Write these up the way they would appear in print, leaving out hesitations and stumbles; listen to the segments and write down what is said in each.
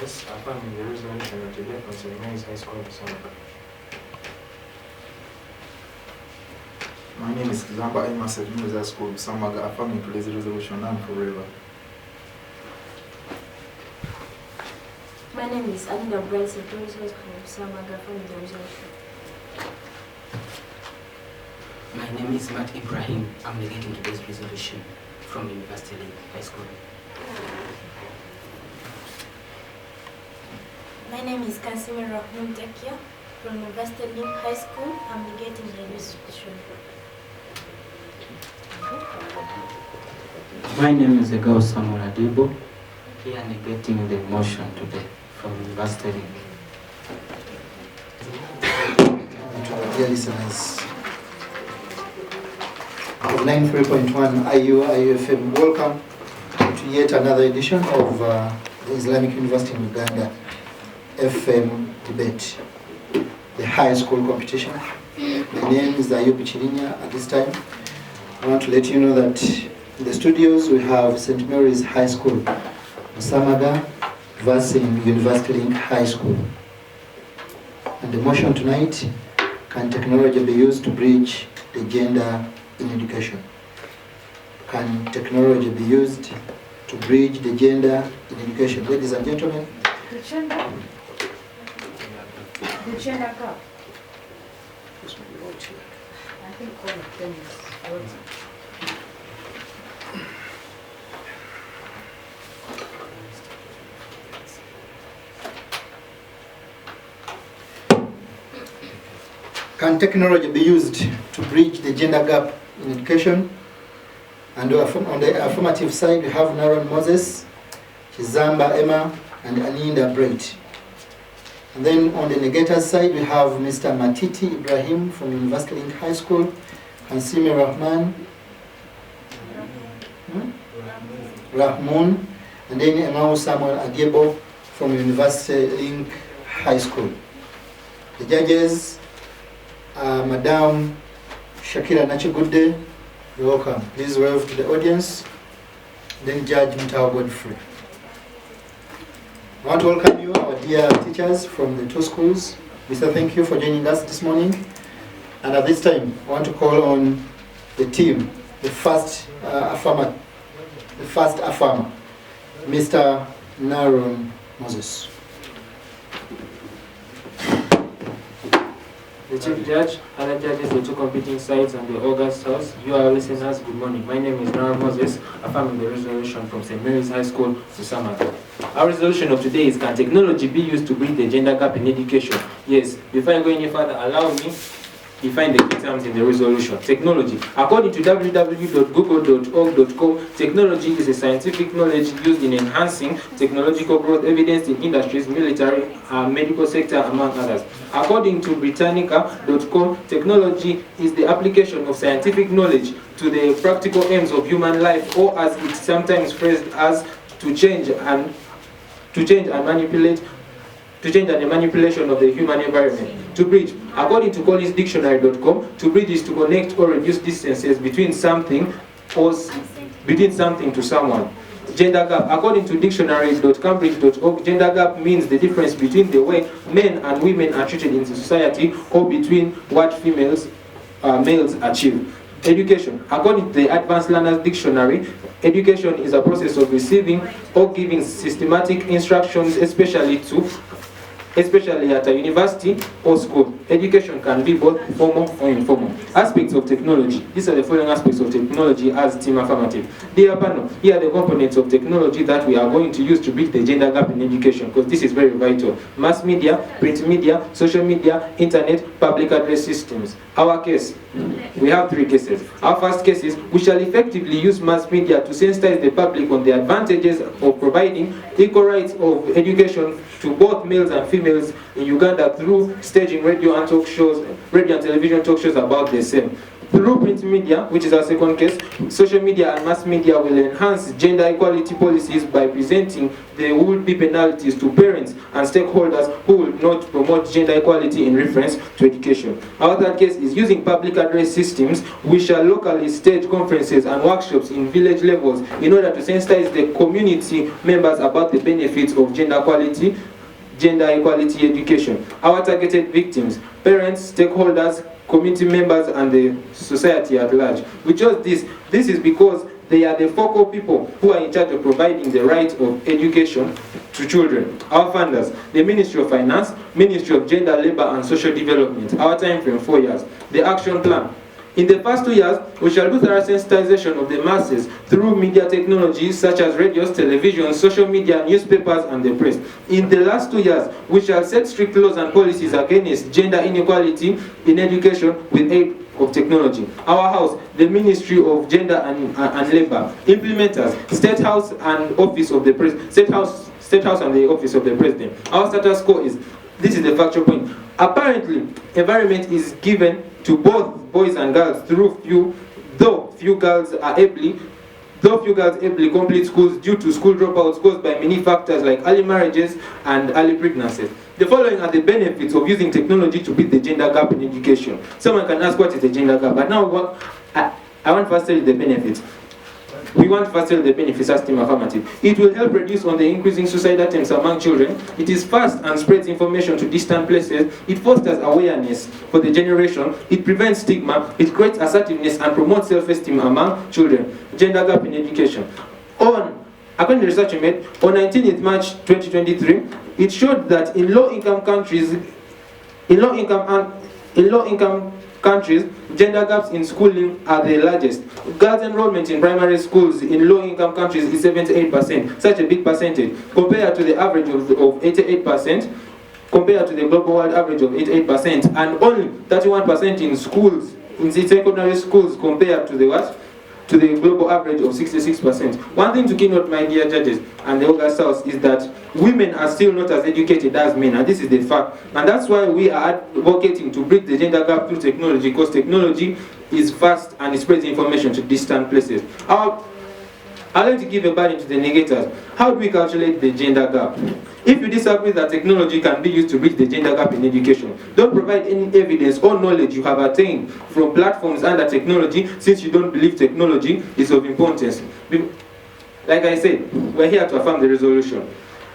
Moses, affirming the resolution of today from St. Mary's High School, Busamaga. My name is Zamba Emas at High School, Busamaga, affirming today's resolution and forever. My name is Adina Bryce at High School, Busamaga, affirming the resolution. My name is Matt Ibrahim. I'm negating today's resolution from University High School. My name is Kasimi Rahman Tekia from University High School. I'm negating the resolution. My name is Egao Samuel Adibo. Here negating the motion today from University Link. Dear listeners of 93.1 Iuiu FM, welcome to yet another edition of the Islamic University in Uganda FM debate, the high school competition. My name is Iuiu. At this time, I want to let you know that in the studios we have St. Mary's High School, Busamaga versus University Link High School. And the motion tonight: can technology be used to bridge the gender in education? Can technology be used to bridge the gender in education? Ladies and gentlemen. The gender gap. I think all of them is Can technology be used to bridge the gender gap in education? And on the affirmative side, we have Naron Moses, Chizamba Emma, and Aninda Bright. And then on the negator side, we have Mr. Matiti Ibrahim from University Link High School, Kansimi Rahman, and then Emau Samuel Agebo from University Link High School. The judges are Madam Shakira Nachigude. You're welcome. Please wave to the audience. Then Judge Mutao Godfrey. I want to welcome you, our dear teachers from the two schools. Mr. Thank you for joining us this morning. And at this time, I want to call on the team, the first affirmer, Mr. Naron Moses. The Chief Judge, other judges, the two competing sides, and the August House, you are listeners, good morning. My name is Naron Moses, affirming the resolution from St. Mary's High School, Busamaga. Our resolution of today is: can technology be used to bridge the gender gap in education? Yes, before I go any further, allow me define the key terms in the resolution. Technology. According to www.google.org.co, technology is a scientific knowledge used in enhancing technological growth evidenced in industries, military, medical sector, among others. According to Britannica.com, technology is the application of scientific knowledge to the practical aims of human life, or as it's sometimes phrased as to change and the manipulation of the human environment. To bridge. According to collinsdictionary.com, to bridge is to connect or reduce distances between something to someone. Gender gap. According to dictionary.cambridge.org, gender gap means the difference between the way men and women are treated in society, or between what males achieve. Education. According to the Advanced Learners Dictionary, education is a process of receiving or giving systematic instructions, especially at a university or school. Education can be both formal or informal. Aspects of technology. These are the following aspects of technology as team affirmative. Dear panel, here are the components of technology that we are going to use to bridge the gender gap in education, because this is very vital. Mass media, print media, social media, internet, public address systems. Our case, we have 3 cases. Our first case is: we shall effectively use mass media to sensitize the public on the advantages of providing equal rights of education to both males and females in Uganda through staging radio and television talk shows about the same. Through Through print media, which is our second case, social media and mass media will enhance gender equality policies by presenting there will be penalties to parents and stakeholders who will not promote gender equality in reference to education. Our third case is using public address systems. We shall locally stage conferences and workshops in village levels in order to sensitize the community members about the benefits of gender equality education. Our targeted victims, parents, stakeholders, community members, and the society at large. We chose this. This is because they are the focal people who are in charge of providing the right of education to children. Our funders, the Ministry of Finance, Ministry of Gender, Labour and Social Development. Our time frame, 4 years. The action plan. In the first 2 years, we shall do thorough sensitization of the masses through media technologies such as radios, television, social media, newspapers, and the press. In the last 2 years, we shall set strict laws and policies against gender inequality in education with aid of technology. Our house, the Ministry of Gender and Labour. Implementers, State House and Office of the President. State House and the Office of the President. Our status quo is, this is the factual point. Apparently, environment is given to both boys and girls though few girls ably complete schools due to school dropouts caused by many factors like early marriages and early pregnancies. The following are the benefits of using technology to beat the gender gap in education. Someone can ask what is the gender gap, but now I want first to tell you the benefits. We want first to tell the benefits as team affirmative. It will help reduce on the increasing suicide attempts among children. It is fast and spreads information to distant places. It fosters awareness for the generation. It prevents stigma. It creates assertiveness and promotes self-esteem among children. Gender gap in education. According to the research we made, on 19th March 2023, it showed that in low-income countries, gender gaps in schooling are the largest. Girls' enrollment in primary schools in low-income countries is 78%, such a big percentage, compared to the average of 88%, compared to the global world average of 88%, and only 31% in schools, in the secondary schools, compared to the what? To the global average of 66%. One thing to keynote, my dear judges and the August House, is that women are still not as educated as men, and this is the fact. And that's why we are advocating to bridge the gender gap through technology, because technology is fast and it spreads information to distant places. I'd like to give a burden to the negators. How do we calculate the gender gap? If you disagree that technology can be used to bridge the gender gap in education, don't provide any evidence or knowledge you have attained from platforms under technology, since you don't believe technology is of importance. Like I said, we're here to affirm the resolution.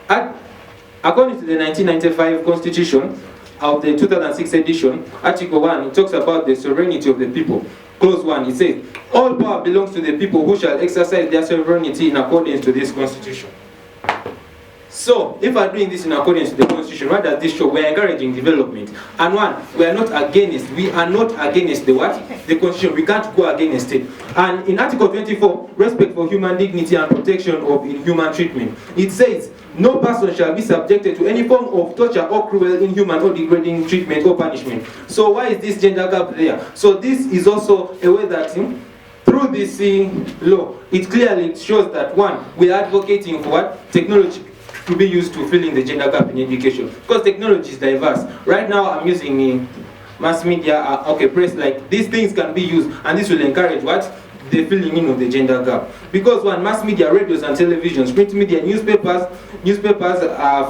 According to the 1995 Constitution of the 2006 edition, Article 1, it talks about the sovereignty of the people. Clause 1, it says, all power belongs to the people who shall exercise their sovereignty in accordance to this Constitution. So, if we're doing this in accordance with the Constitution, what does this show? We're encouraging development. And one, we are not against the what? The Constitution. We can't go against it. And in Article 24, respect for human dignity and protection of inhuman treatment, it says, no person shall be subjected to any form of torture or cruel, inhuman or degrading treatment or punishment. So why is this gender gap there? So this is also a way that through this law, it clearly shows that one, we are advocating for what? Technology to be used to filling the gender gap in education. Because technology is diverse. Right now I'm using mass media, press, like these things can be used, and this will encourage what? The filling in of the gender gap. Because one, mass media, radios and televisions, print media, newspapers,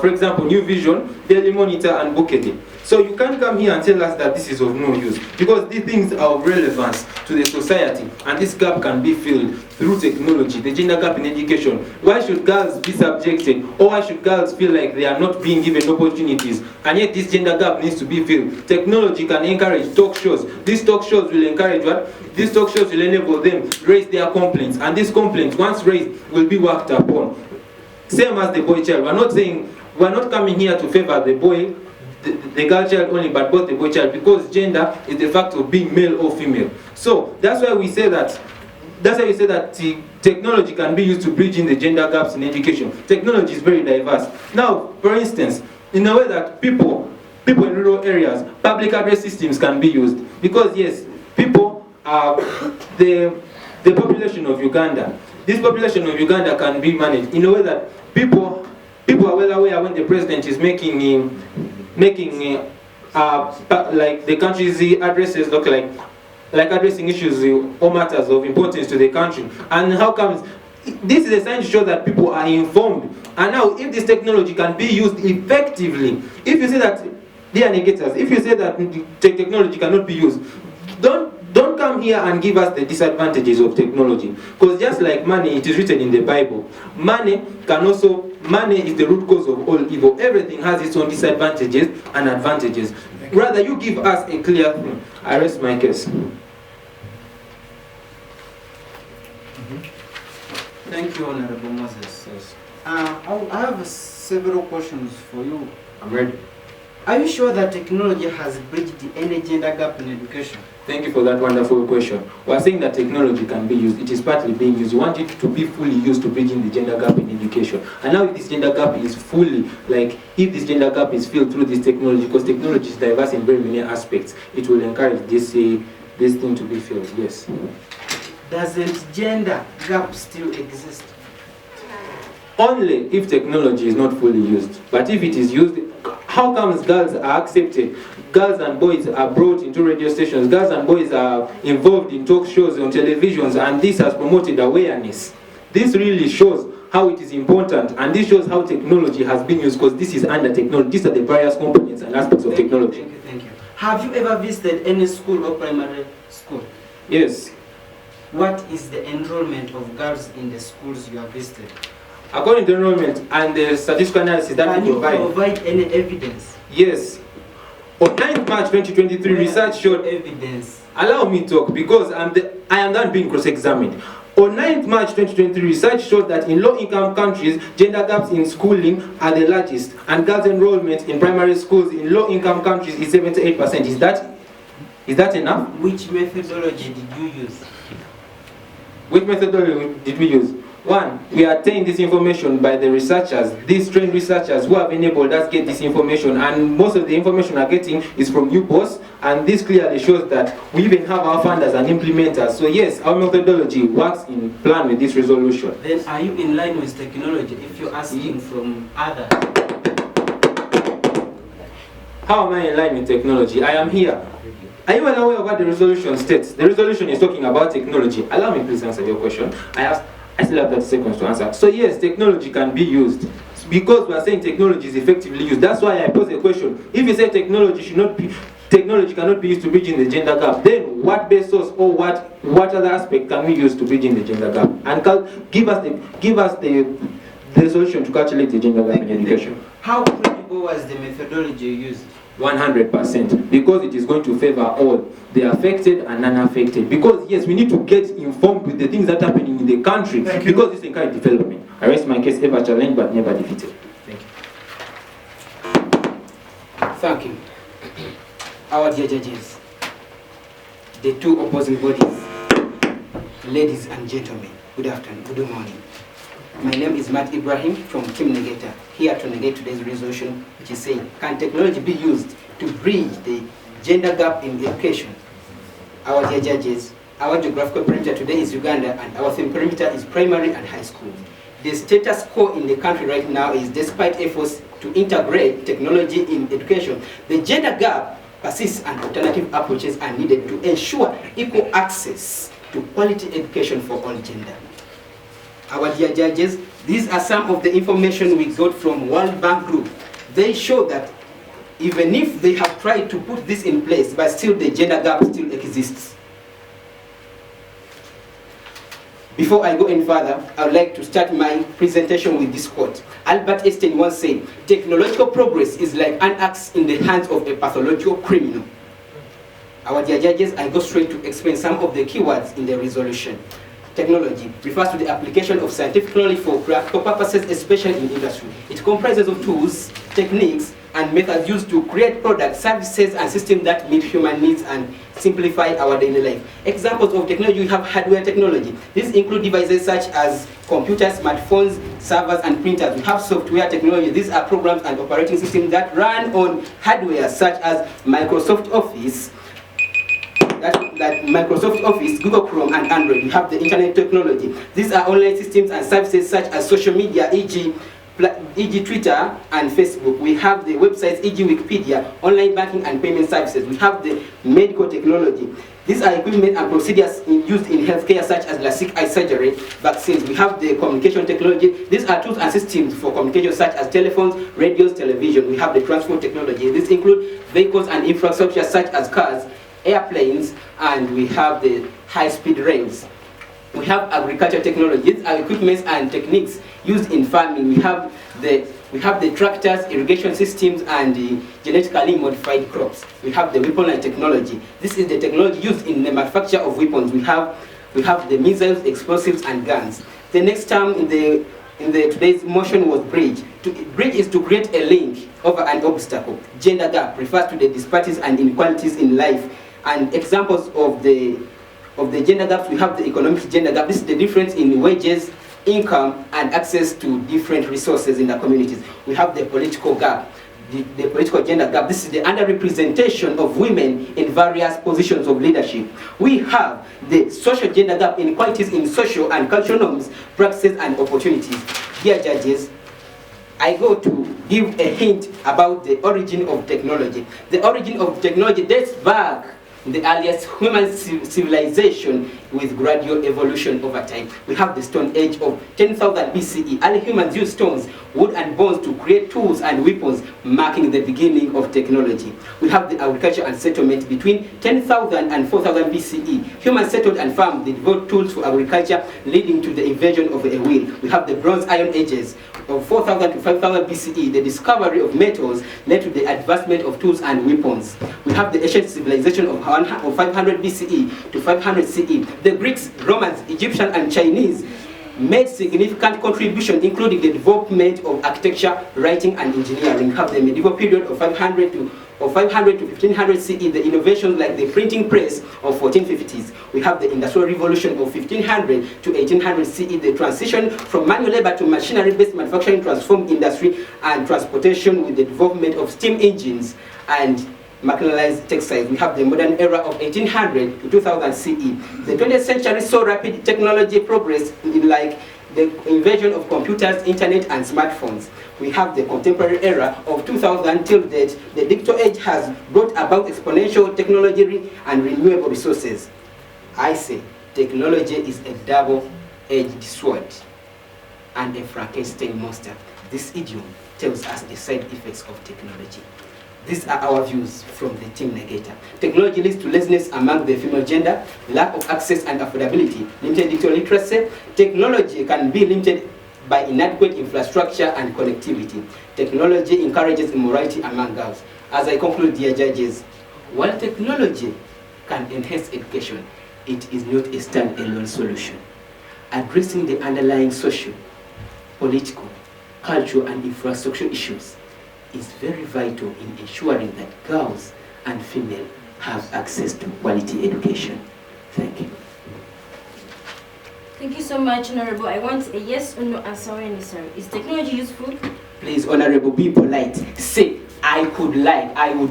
for example, New Vision, Daily Monitor and Bukede. So you can't come here and tell us that this is of no use, because these things are of relevance to the society, and this gap can be filled through technology, the gender gap in education. Why should girls be subjected, or why should girls feel like they are not being given opportunities, and yet this gender gap needs to be filled? Technology can encourage talk shows. These talk shows will encourage what? These talk shows will enable them to raise their complaints, and these complaints, once raised, will be worked upon. Same as the boy child. We're not coming here to favor the boy, the girl child only, but both the boy child, because gender is the fact of being male or female. So that's why we say that technology can be used to bridge in the gender gaps in education. Technology is very diverse. Now, for instance, in a way that people in rural areas, public address systems can be used, because yes, people are the population of Uganda. This population of Uganda can be managed in a way that people are well aware when the president is making like the country's addresses look like like addressing issues or matters of importance to the country. And how comes this is a sign to show that people are informed. And now, if this technology can be used effectively, if you say that, dear negators, if you say that technology cannot be used, don't come here and give us the disadvantages of technology. Because just like money, it is written in the Bible, money is the root cause of all evil. Everything has its own disadvantages and advantages. Rather, you give us a clear thing. I rest my case. Thank you, Honorable Moses. Yes. I have several questions for you. I'm ready. Are you sure that technology has bridged any gender gap in education? Thank you for that wonderful question. We are saying that technology can be used. It is partly being used. You want it to be fully used to bridging the gender gap in education. And now if this gender gap is fully, if this gender gap is filled through this technology, because technology is diverse in very many aspects, it will encourage this thing to be filled, yes. Doesn't gender gap still exist? Only if technology is not fully used. But if it is used, how comes girls are accepted? Girls and boys are brought into radio stations. Girls and boys are involved in talk shows on televisions, and this has promoted awareness. This really shows how it is important, and this shows how technology has been used, because this is under technology. These are the various components and aspects of technology. Thank you. Have you ever visited any school or primary school? Yes. What is the enrollment of girls in the schools you have visited? According to enrollment and the statistical analysis that Can we you provide any evidence? Yes. On 9th March 2023, research showed evidence. Allow me talk, because I am not being cross-examined. On 9th March 2023, research showed that in low-income countries, gender gaps in schooling are the largest, and girls' enrollment in primary schools in low-income countries is 78%. Is that enough? Which methodology did you use? Which methodology did we use? One, we obtained this information by the researchers, these trained researchers who have enabled us get this information, and most of the information we are getting is from UPOS, and this clearly shows that we even have our funders and implementers. So yes, our methodology works in plan with this resolution. Then are you in line with technology if you're asking from others? How am I in line with technology? I am here. Are you aware of what the resolution states? The resolution is talking about technology. Allow me please answer your question. I still have 30 seconds to answer. So yes, technology can be used. Because we are saying technology is effectively used. That's why I pose a question. If you say technology cannot be used to bridging the gender gap, then what base source or what other aspect can we use to bridging the gender gap? And give us the solution to calculate the gender gap in education. How credible was the methodology used? 100%, because it is going to favor all, the affected and unaffected. Because yes, we need to get informed with the things that are happening in the country, because this encourages development. I rest my case, ever challenged but never defeated. Thank you. Thank you. Our dear judges, the two opposing bodies, ladies and gentlemen, good afternoon, good morning. My name is Matt Ibrahim from Team Negator, here to negate today's resolution, which is saying, can technology be used to bridge the gender gap in education? Our dear judges, our geographical perimeter today is Uganda, and our theme perimeter is primary and high school. The status quo in the country right now is, despite efforts to integrate technology in education, the gender gap persists, and alternative approaches are needed to ensure equal access to quality education for all gender. Our dear judges, these are some of the information we got from World Bank Group. They show that even if they have tried to put this in place, but still the gender gap still exists. Before I go any further, I would like to start my presentation with this quote. Albert Einstein once said, technological progress is like an axe in the hands of a pathological criminal. Our dear judges, I go straight to explain some of the keywords in the resolution. Technology refers to the application of scientific knowledge for practical purposes, especially in industry. It comprises of tools, techniques, and methods used to create products, services, and systems that meet human needs and simplify our daily life. Examples of technology: we have hardware technology. These include devices such as computers, smartphones, servers, and printers. We have software technology. These are programs and operating systems that run on hardware such as Microsoft Office, Microsoft Office, Google Chrome, and Android. We have the internet technology. These are online systems and services such as social media, e.g. Twitter and Facebook. We have the websites, e.g. Wikipedia, online banking and payment services. We have the medical technology. These are equipment and procedures used in healthcare such as LASIK eye surgery, vaccines. We have the communication technology. These are tools and systems for communication such as telephones, radios, television. We have the transport technology. These include vehicles and infrastructure such as cars, airplanes, and we have the high-speed rails. We have agriculture technology. These are equipments and techniques used in farming. We have the tractors, irrigation systems, and the genetically modified crops. We have the weaponry technology. This is the technology used in the manufacture of weapons. We have the missiles, explosives, and guns. The next term in today's motion was bridge. Bridge is to create a link over an obstacle. Gender gap refers to the disparities and inequalities in life. And examples of the gender gaps, we have the economic gender gap. This is the difference in wages, income, and access to different resources in the communities. We have the political gap, the political gender gap. This is the underrepresentation of women in various positions of leadership. We have the social gender gap, inequalities in social and cultural norms, practices, and opportunities. Dear judges, I go to give a hint about the origin of technology. The origin of technology dates back the earliest human civilization with gradual evolution over time. We have the Stone Age of 10,000 BCE. Early humans used stones, wood, and bones to create tools and weapons, marking the beginning of technology. We have the agriculture and settlement between 10,000 and 4,000 BCE. Humans settled and farmed, they developed tools for agriculture, leading to the invention of a wheel. We have the Bronze Iron Ages of 4,000 to 5,000 BCE. The discovery of metals led to the advancement of tools and weapons. We have the ancient civilization of 500 BCE to 500 CE. The Greeks, Romans, Egyptians, and Chinese made significant contribution, including the development of architecture, writing, and engineering. We have the medieval period of 500 to 1500 CE, the innovations like the printing press of 1450s. We have the Industrial Revolution of 1500 to 1800 CE, the transition from manual labor to machinery-based manufacturing transformed industry and transportation with the development of steam engines and mechanized textiles. We have the modern era of 1800 to 2000 CE. The 20th century saw rapid technology progress in like the invention of computers, internet, and smartphones. We have the contemporary era of 2000 till date. The digital age has brought about exponential technology and renewable resources. I say technology is a double-edged sword and a Frankenstein monster. This idiom tells us the side effects of technology. These are our views from the team Negator. Technology leads to laziness among the female gender, lack of access and affordability, limited digital literacy. Technology can be limited by inadequate infrastructure and connectivity. Technology encourages immorality among girls. As I conclude, dear judges, while technology can enhance education, it is not a stand-alone solution. Addressing the underlying social, political, cultural, and infrastructure issues is very vital in ensuring that girls and females have access to quality education. Thank you. Thank you so much, Honorable. I want a yes or no answer when necessary. Is technology useful? Please, Honorable, be polite. Say, I would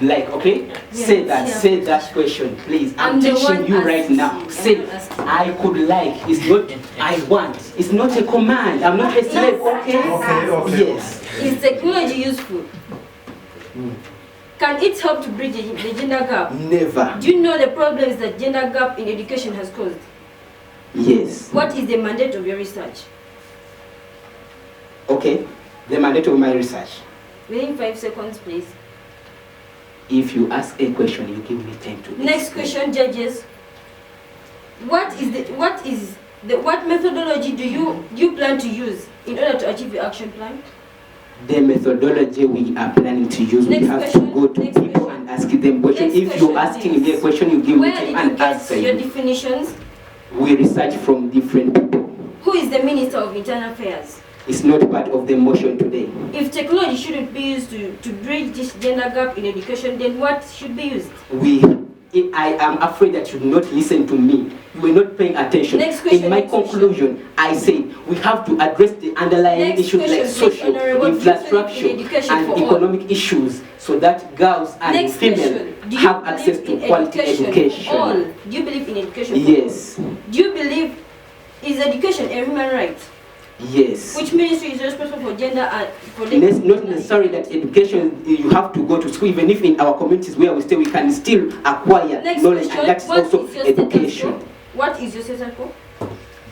like, okay? Yes, say that, yeah. say that question, please. I'm the teaching one you right asking. now. Say, I could like. It's not, I want. It's not a command. I'm not a slave, okay? Okay. Yes. Is technology useful? Can it help to bridge the gender gap? Never. Do you know the problems that gender gap in education has caused? Yes. What is the mandate of your research? Okay. The mandate of my research. Within 5 seconds, please. If you ask a question, you give me time to Next explain. question, judges. What methodology do you plan to use in order to achieve your action plan? The methodology we are planning to use, we Next have question, to go to next people question. and ask them questions. Next If question, you're asking please. me a question, you give me Where time did and you get answer your you. definitions? We research from different people. Who is the Minister of Internal Affairs? It's not part of the motion today. If technology shouldn't be used to bridge this gender gap in education, then what should be used? I am afraid that you will not listen to me. You were not paying attention. Next question, In my next conclusion, I say we have to address the underlying Next issues like question, social, please, Honorable. infrastructure, Do you believe in education and for all? economic issues so that girls and Next females question. Do you have believe access to in quality education. for all? Do you believe in education for Yes. all? Do you believe is education a human right? Yes. Which ministry is responsible for gender and for Not necessarily that education, you have to go to school, even if in our communities where we stay, we can still acquire Next knowledge, question, and that's what also is your education. status quo? What is your status quo?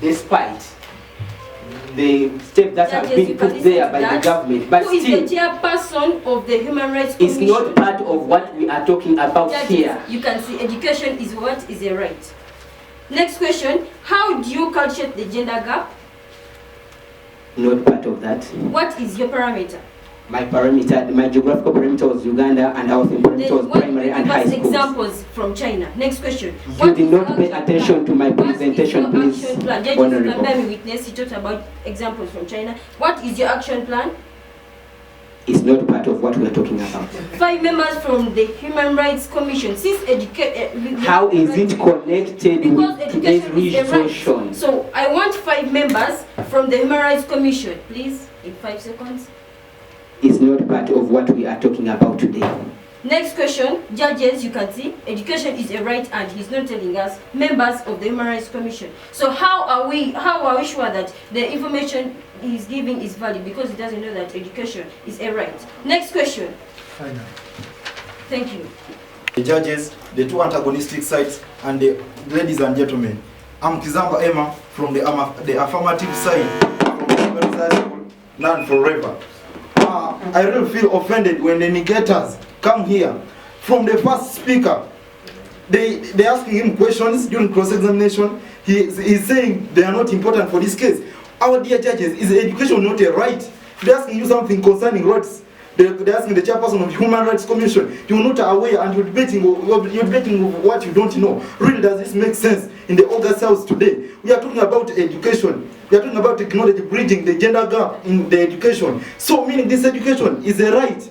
Despite the step that have Judges, been you can put listen there to by the that. government, but Who is still, the chairperson of the Human Rights it's Commission? not part of what we are talking about Judges, here. you can see education is what is a right. Next question, how do you calculate the gender gap? Not part of that. What is your parameter? My parameter, my geographical parameter was Uganda, and our parameter was primary and high schools. Examples from China. Next question. You did not pay attention to my presentation, please, Judges, you can Honorable. bear me witness. He talked about examples from China. What is your action plan? It's not part of what we are talking about. 5 members from the Human Rights Commission. Since How is it connected because with today's education is a right. resolution? So I want 5 members from the Human Rights Commission, please, in 5 seconds. It's not part of what we are talking about today. Next question, judges, you can see education is a right, and he's not telling us members of the Human Rights Commission. So how are we sure that the information he's giving is valid, because he doesn't know that education is a right? Next question. Final. Thank you. The judges, the two antagonistic sides, and the ladies and gentlemen. I'm Kizamba Emma from the affirmative side from the High School, Learn Forever. I really feel offended when the negators come here. From the first speaker, they're asking him questions during cross-examination. He's saying they are not important for this case. Our dear judges, is education not a right? They're asking you something concerning rights. They're asking the chairperson of the Human Rights Commission. You're not aware, and you're debating what you don't know. Really, does this make sense in the August House today? We are talking about education. We are talking about technology bridging the gender gap in the education. So, meaning this education is a right.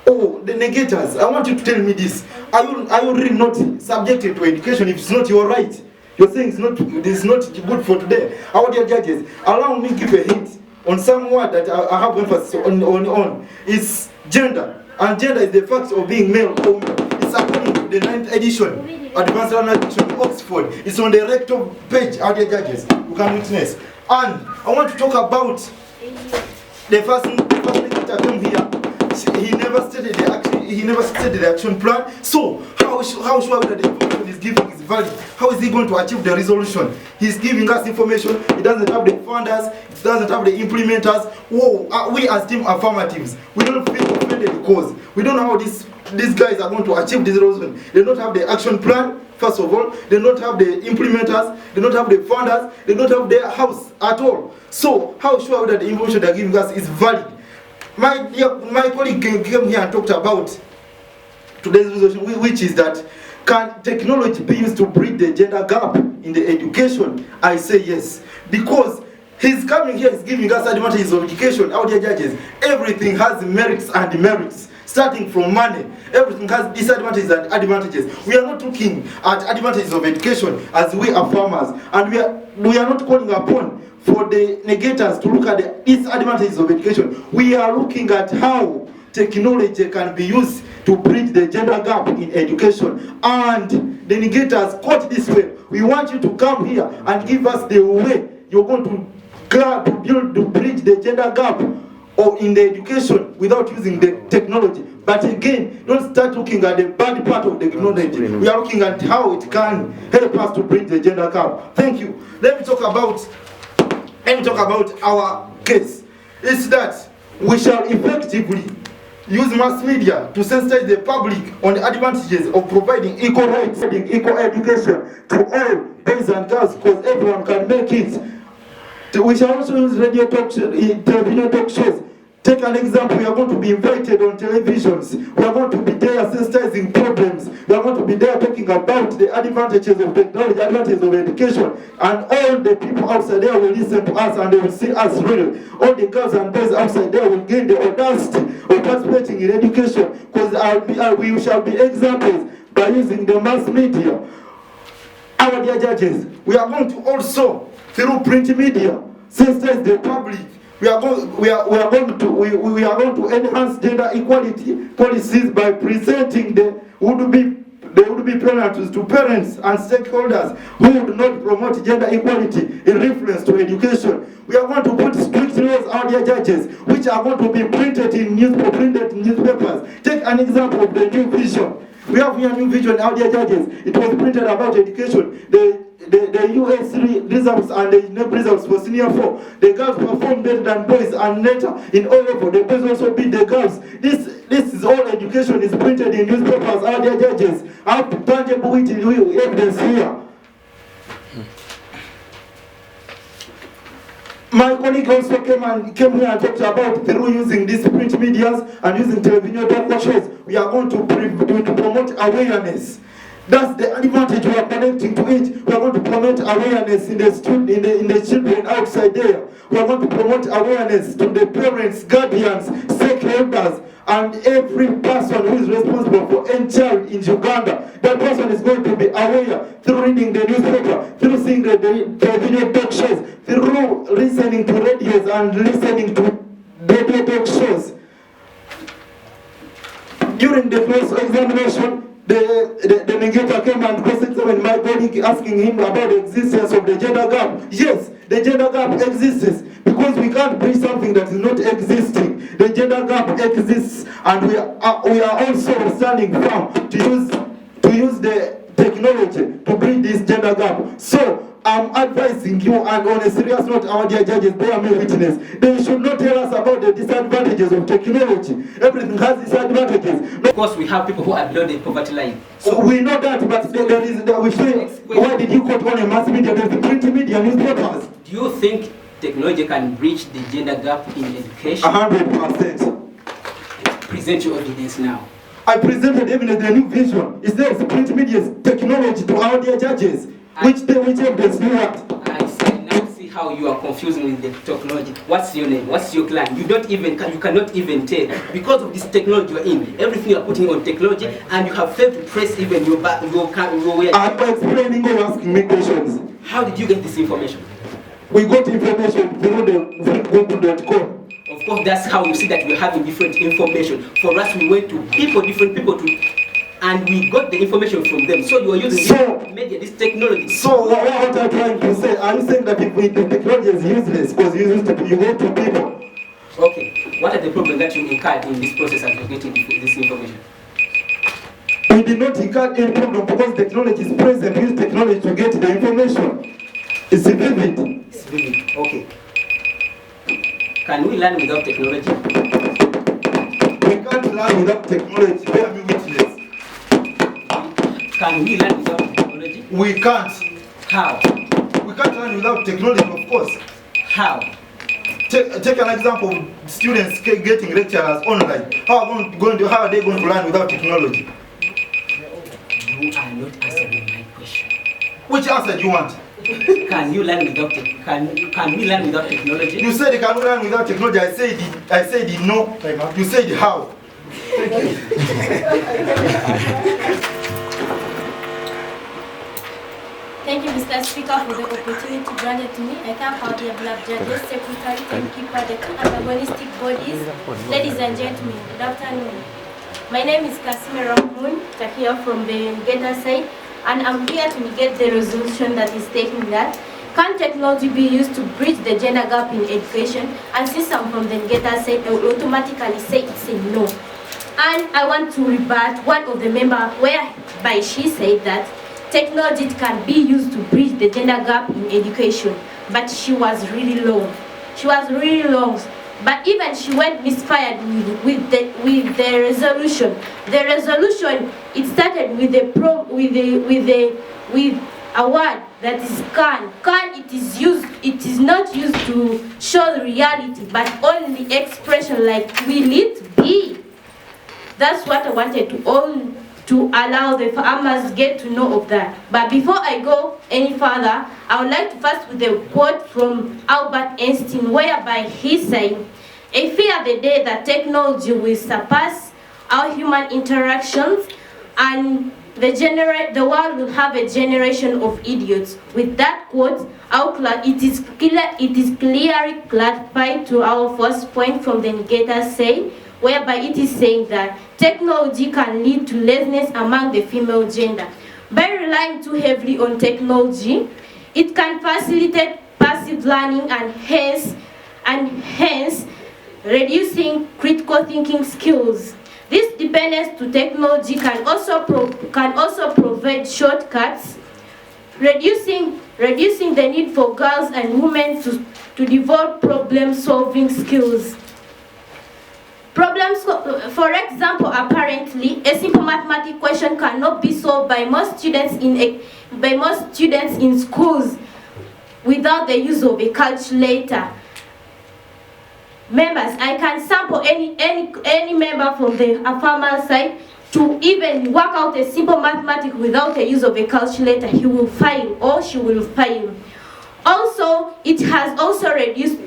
Oh, the negators, I want you to tell me this. Are you really not subjected to education if it's not your right? You're saying it's not good for today. Our dear judges, allow me to give a hint on some word that I have emphasis on. It's gender. And gender is the fact of being male or woman. It's according to the 9th edition, Advanced Learner Edition, Oxford. It's on the rector page, our dear judges. You can witness. And I want to talk about the first lecturer came here. He never stated the action plan. So how sure that the information he's giving is valid? How is he going to achieve the resolution? He's giving us information. He doesn't have the funders. He doesn't have the implementers. Whoa, we as team affirmatives, we don't feel offended because we don't know how these guys are going to achieve this resolution. They don't have the action plan. First of all, they don't have the implementers, they don't have the funders, they don't have their house at all. So how sure that the information they're giving us is valid? My colleague came here and talked about today's resolution, which is that can technology be used to bridge the gender gap in the education? I say yes, because he's coming here, he's giving us advantages of education. Our dear judges, everything has merits and demerits. Starting from money, everything has disadvantages and advantages. We are not looking at advantages of education as we are farmers, and we are not calling upon for the negators to look at the disadvantages of education. We are looking at how technology can be used to bridge the gender gap in education. And the negators quote this way: we want you to come here and give us the way you're going to bridge the gender gap or in the education without using the technology. But again, don't start looking at the bad part of the technology. We are looking at how it can help us to bridge the gender gap. Thank you. Let me talk about our case. It's that we shall effectively use mass media to sensitize the public on the advantages of providing equal rights, equal education to all boys and girls, because everyone can make it. We shall also use radio talk shows, television talk shows. Take an example, we are going to be invited on televisions. We are going to be there sensitizing problems. We are going to be there talking about the advantages of technology, advantages of education. And all the people outside there will listen to us and they will see us real. All the girls and boys outside there will gain the audacity of participating in education, because we shall be examples by using the mass media. Our dear judges, we are going to also, through print media, sensitize the public. We are going to enhance gender equality policies by presenting the would-be there would be penalties to parents and stakeholders who would not promote gender equality in reference to education. We are going to put strict laws out there, judges, which are going to be printed in newspapers. Take an example of the new vision. We have here a new vision out there, judges. It was printed about education. The US3 results and the NEP results for senior 4. The girls perform better than boys, and later in O level, the boys also beat the girls. This is all education is printed in newspapers out there, judges. I have tangible evidence here. My colleague also came here and talked about through using these print medias and using television talk shows, we are going to promote awareness. That's the advantage we are connecting to it. We are going to promote awareness in the children outside there. We are going to promote awareness to the parents, guardians, stakeholders, and every person who is responsible for any child in Uganda. That person is going to be aware through reading the newspaper, through seeing the television talk shows, through listening to radios and listening to radio talk shows. During the first examination, the negator came and cross-examined my colleague, asking him about the existence of the gender gap. Yes, the gender gap exists because we can't bring something that is not existing. The gender gap exists, and we are also standing firm to use the technology to bridge this gender gap. So I'm advising you, and on a serious note, our dear judges, bear me witness. They should not tell us about the disadvantages of technology. Everything has disadvantages. Of course, we have people who are below the poverty line. So we know that, but there is we say, why did you quote on a mass media? There's the print media, newspapers. Do you think technology can bridge the gender gap in education? 100%. Present your evidence now. I presented evidence, the new vision. Is there print media's technology to our dear judges? Which evidence do you want? I said, now see how you are confusing with the technology. What's your name? What's your clan? You cannot even tell. Because of this technology you're in, everything you're putting on technology, and you have failed to press even your way. I'm explaining or you're asking me questions. How did you get this information? We got information through the Google.com. Of course, that's how you see that we're having different information. For us, we went to different people and we got the information from them. So you are using this technology. So what are you trying to say? Are you saying that if the technology is useless because you go to people? Okay. What are the problems that you incurred in this process of getting this information? We did not incur any problem because technology is present. We use technology to get the information. It's vivid. It's vivid. Okay. Can we learn without technology? We can't learn without technology. Bear me witness. Can we learn without technology? We can't. How? We can't learn without technology, of course. How? Take an example of students getting lectures online. How are they going to learn without technology? You are not answering my question. Which answer do you want? Can you learn without can we learn without technology? You said can we learn without technology. I said no. You said how? Thank you. Thank you, Mr. Speaker, for the opportunity granted to me. I thank our dear black judges, secretary, timekeeper, the two antagonistic bodies. Ladies and gentlemen, good afternoon. My name is Kasime Rahmoun Takia from the Ngeta side, and I'm here to get the resolution that is taking that. Can technology be used to bridge the gender gap in education? And since I'm from the Ngeta side, I will automatically say it's a no. And I want to rebut one of the members whereby she said that technology can be used to bridge the gender gap in education, but she was really long. She was really long. But even she went misfired with the resolution. The resolution, it started with a word that is can. Can, it is not used to show the reality, but only expression like will it be. That's what I wanted to allow the farmers get to know of that. But before I go any further, I would like to first with a quote from Albert Einstein, whereby he said, "I fear the day that technology will surpass our human interactions and the world will have a generation of idiots." With that quote, it is clearly clarified to our first point from the Ngeta say, whereby it is saying that technology can lead to laziness among the female gender. By relying too heavily on technology, it can facilitate passive learning and hence reducing critical thinking skills. This dependence to technology can also provide shortcuts, reducing the need for girls and women to develop problem-solving skills. For example, apparently, a simple mathematical question cannot be solved by most students in schools without the use of a calculator. Members, I can sample any member from the affirmative side to even work out a simple mathematics without the use of a calculator. He will fail or she will fail. Also, it has also reduced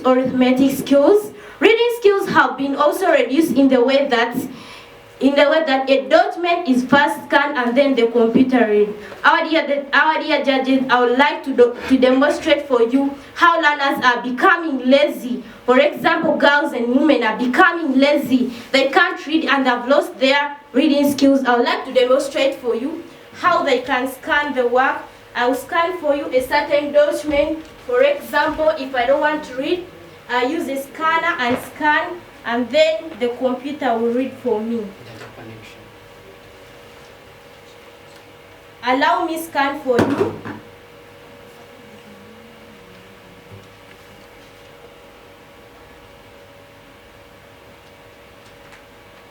arithmetic skills. Reading skills have been also reduced in the way that a document is first scanned and then the computer read. Our dear judges, I would like to demonstrate for you how learners are becoming lazy. For example, girls and women are becoming lazy. They can't read and have lost their reading skills. I would like to demonstrate for you how they can scan the work. I will scan for you a certain document. For example, if I don't want to read, I use a scanner and scan, and then the computer will read for me. Allow me scan for you.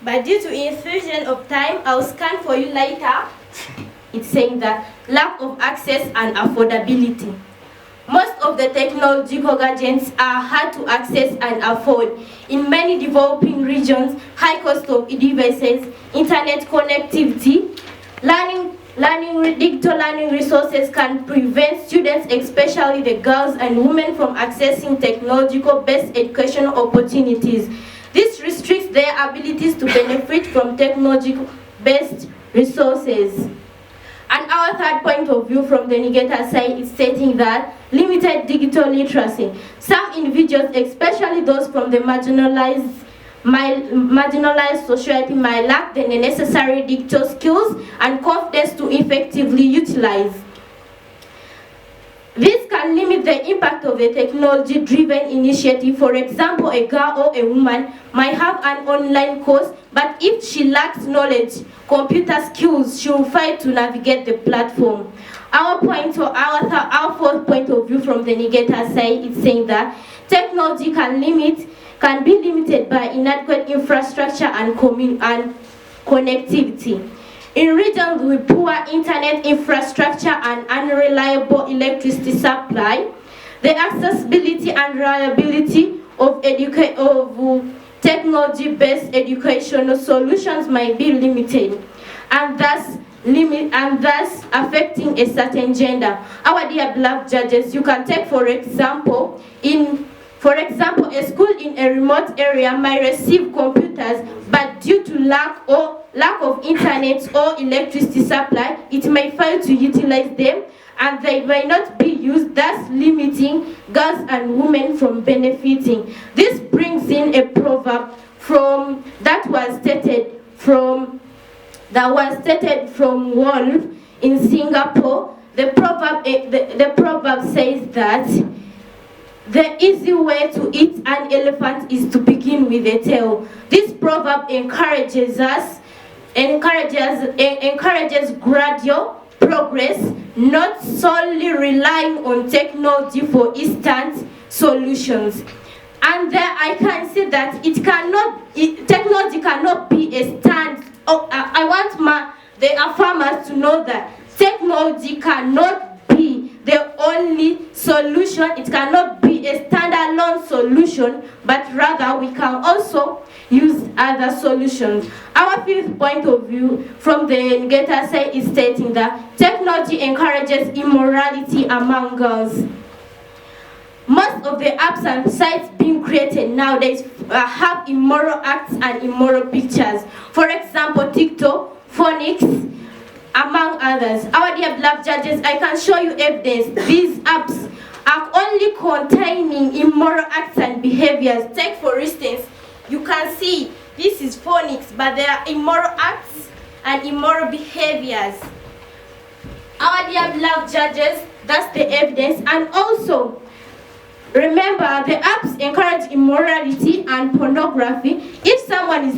But due to infusion of time, I'll scan for you later. It's saying that lack of access and affordability. Most of the technological gadgets are hard to access and afford. In many developing regions, high cost of devices, internet connectivity, digital learning resources can prevent students, especially the girls and women, from accessing technological-based educational opportunities. This restricts their abilities to benefit from technological-based resources. And our third point of view from the negator side is stating that limited digital literacy. Some individuals, especially those from the marginalized society, might lack the necessary digital skills and confidence to effectively utilize. This can limit the impact of a technology-driven initiative. For example, a girl or a woman might have an online course, but if she lacks knowledge, computer skills, she will fail to navigate the platform. Our fourth point of view from the negator side is saying that technology can be limited by inadequate infrastructure and connectivity. In regions with poor internet infrastructure and unreliable electricity supply, the accessibility and reliability of technology-based educational solutions might be limited, and thus affecting a certain gender. Our dear beloved judges, you can take for example, a school in a remote area might receive computers, but due to lack of internet or electricity supply, it may fail to utilize them, and they may not be used, thus limiting girls and women from benefiting. This brings in a proverb that was stated from Wolf in Singapore. The proverb says that the easy way to eat an elephant is to begin with a tail. This proverb encourages gradual progress, not solely relying on technology for instant solutions. And there I can see that technology cannot be a stand. I want the affirmers to know that technology cannot be the only solution. It cannot be a standalone solution, but rather we can also use other solutions. Our fifth point of view from the negator side is stating that technology encourages immorality among girls. Most of the apps and sites being created nowadays have immoral acts and immoral pictures. For example, TikTok, Phonics, among others. Our dear beloved judges, I can show you evidence. These apps are only containing immoral acts and behaviors. Take for instance, You can see this is phonics, but there are immoral acts and immoral behaviors. Our dear beloved judges, that's the evidence. And also, remember, the apps encourage immorality and pornography. If someone is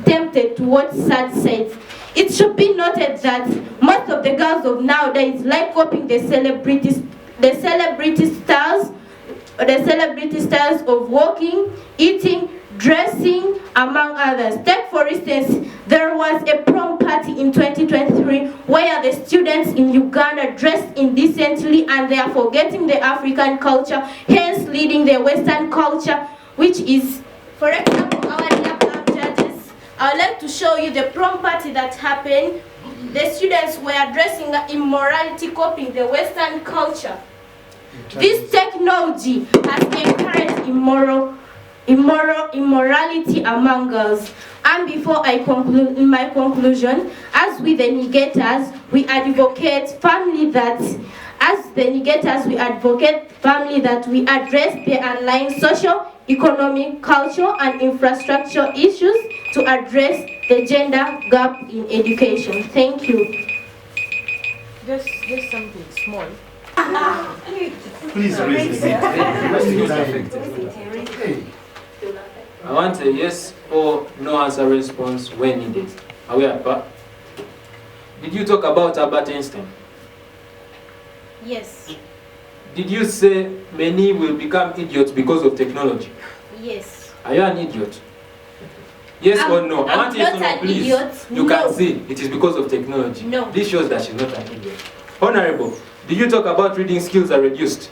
tempted to watch such sites, it should be noted that most of the girls of nowadays like copying the celebrity styles of walking, eating, dressing, among others. Take for instance, there was a prom party in 2023 where the students in Uganda dressed indecently and they are forgetting the African culture, hence leading the Western culture, which is, for example, our dear black judges. I would like to show you the prom party that happened. The students were dressing immorality, copying the Western culture. This technology has encouraged immorality among girls. And before I conclude, in my conclusion, as with the negators, we advocate family that we address the underlying social, economic, cultural, and infrastructure issues to address the gender gap in education. Thank you. Just something small. Please raise it. I want a yes or no answer response when needed. Are we at part? Did you talk about Albert Einstein? Yes. Did you say many will become idiots because of technology? Yes. Are you an idiot? Yes or no? I want yes or no, please. Idiot. You can see it is because of technology. No. This shows that she's not an idiot. Honorable, did you talk about reading skills are reduced?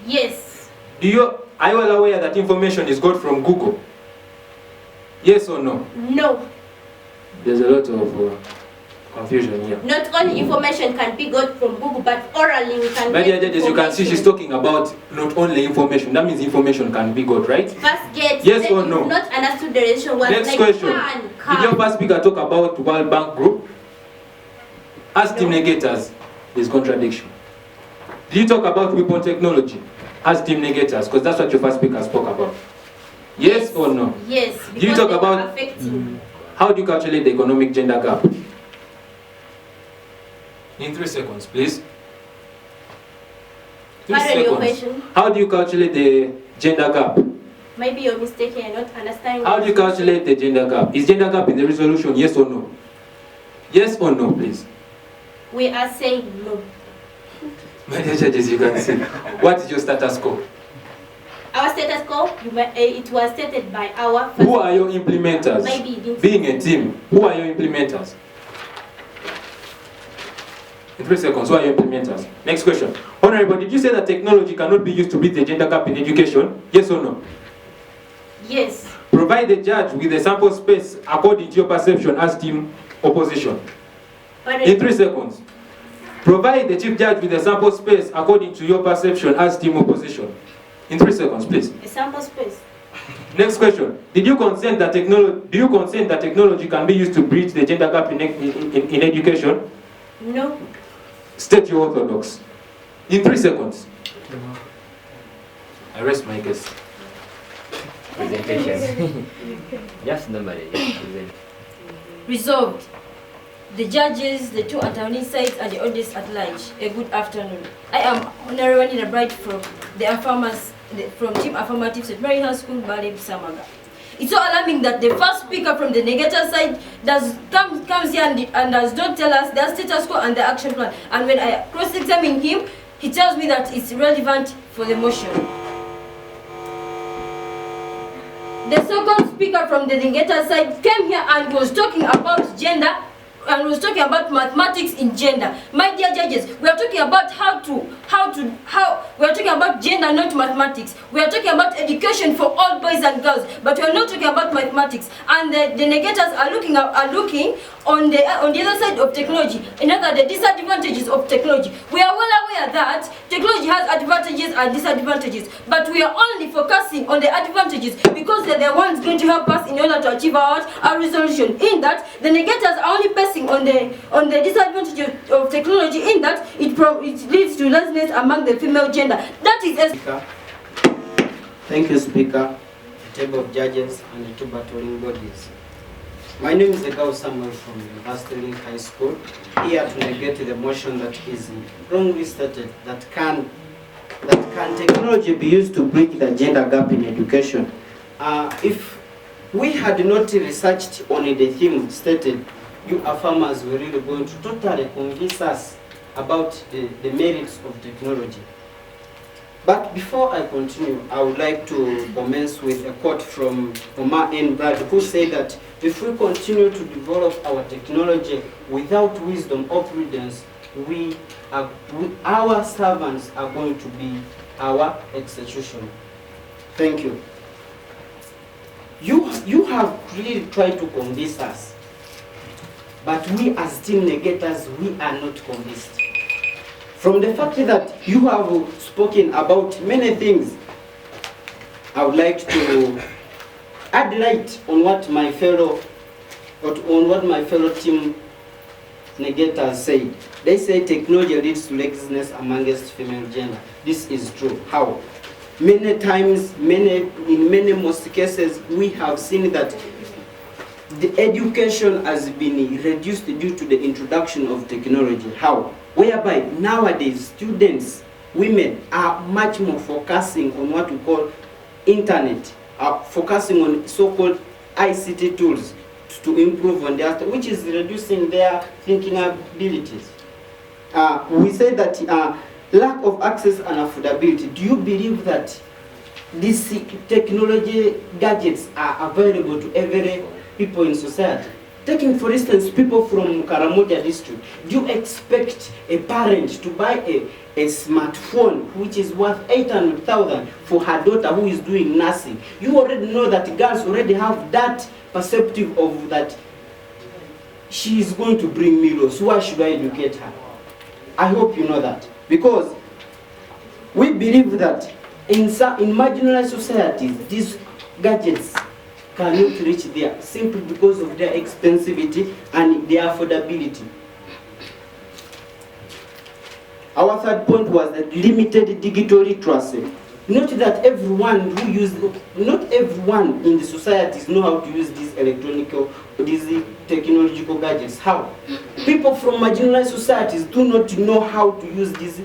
Yes. Are you all aware that information is got from Google? Yes or no? No. There's a lot of confusion here. Not only information can be got from Google, but orally we can My dear get judges, you can see she's talking about not only information. That means information can be got, right? First get, yes or no? Not understood the relation was Next like question. can. Did your first speaker talk about World Bank Group? As team negators, there's contradiction. Did you talk about weapon technology? As team negators, because that's what your first speaker spoke about. Yes or no? Yes. Did you talk about how do you calculate the economic gender gap? In 3 seconds, please. 3 seconds. How do you calculate the gender gap? Maybe you're mistaken, you're not understanding. How do you calculate the gender gap? Is gender gap in the resolution, yes or no? Yes or no, please? We are saying no. My dear judges, you can see. What is your status quo? Our status quo, it was stated by our... Who are your implementers? Maybe being a team, who are your implementers? In 3 seconds, who are your implementers? Next question. Honorable, did you say that technology cannot be used to beat the gender gap in education? Yes or no? Yes. Provide the judge with a sample space according to your perception as team opposition. In 3 seconds. Provide the chief judge with a sample space according to your perception as team opposition. In 3 seconds, please. A sample space. Next question. Did you consent that technology can be used to bridge the gender gap in education? No. State your orthodox. In 3 seconds. I rest my case. Presentation. Just nobody. Resolved. The judges, the two attorney sides, and the audience at large. A good afternoon. I am Honorable Nina Bright from from Team Affirmative St. Mary High School, Busamaga. It's so alarming that the first speaker from the negator side comes here and does not tell us their status quo and the action plan. And when I cross-examine him, he tells me that it's relevant for the motion. The second speaker from the negator side came here and was talking about gender and was talking about mathematics in gender. My dear judges, we are talking about we are talking about gender, not mathematics. We are talking about education for all boys and girls, but we are not talking about mathematics. And the negators are looking on the other side of technology, and other the disadvantages of technology. We are well aware that technology has advantages and disadvantages, but we are only focusing on the advantages because they're the ones going to help us in order to achieve our resolution. In that, the negators are only basing on the disadvantages of technology, in that it leads to laziness among the female gender. That is Thank you, Speaker. table of judges, and the two battling bodies. My name is Iuiu Samuel from University Link High School, here to negate the motion that is wrongly stated that can technology be used to bridge the gender gap in education. If we had not researched on the theme stated, you farmers were really going to totally convince us about the merits of technology. But before I continue, I would like to commence with a quote from Omar N. Brad, who said that if we continue to develop our technology without wisdom or prudence, our servants are going to be our execution. Thank you. You have really tried to convince us, but we as team negators, we are not convinced. From the fact that you have spoken about many things, I would like to add light on what my fellow team negators said. They say technology leads to laziness amongst female gender. This is true. How? Many times, in most cases, we have seen that the education has been reduced due to the introduction of technology. How? Whereby nowadays students, women are much more focusing on what we call internet, focusing on so-called ICT tools to improve on their, which is reducing their thinking abilities. We say that lack of access and affordability. Do you believe that these technology gadgets are available to every people in society? Taking for instance people from Karamoja district, do you expect a parent to buy a smartphone which is worth 800,000 for her daughter who is doing nursing? You already know that girls already have that perspective of that she is going to bring millions. Why should I educate her? I hope you know that, because we believe that in marginalized societies, these gadgets cannot reach there simply because of their expensivity and their affordability. Our third point was that limited digital literacy. Not that everyone not everyone in the societies know how to use these technological gadgets. How? People from marginalized societies do not know how to use these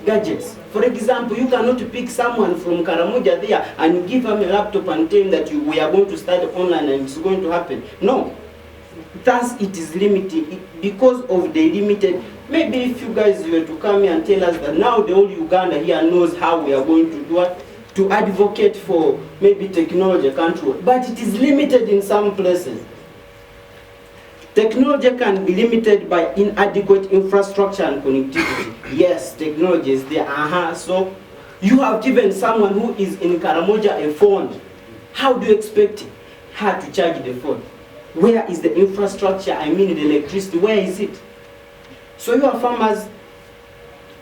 gadgets. For example, you cannot pick someone from Karamoja there and give them a laptop and tell them that we are going to study online and it's going to happen. No. Thus, it is limited because of the limited. Maybe if you guys were to come here and tell us that now the whole Uganda here knows how we are going to do what, to advocate for maybe technology control, but it is limited in some places. Technology can be limited by inadequate infrastructure and connectivity. Yes, technology is there. So you have given someone who is in Karamoja a phone. How do you expect her to charge the phone? Where is the infrastructure? I mean the electricity, where is it? So your farmers,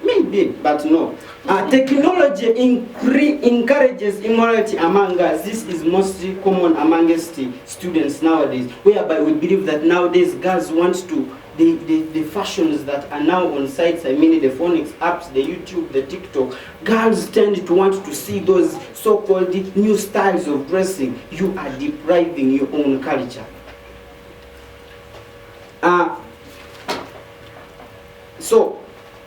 maybe, but no. Technology encourages immorality among us. This is mostly common amongst students nowadays, whereby we believe that nowadays girls want to, the fashions that are now on sites, I mean the phonics apps, the YouTube, the TikTok, girls tend to want to see those so-called new styles of dressing. You are depriving your own culture. So,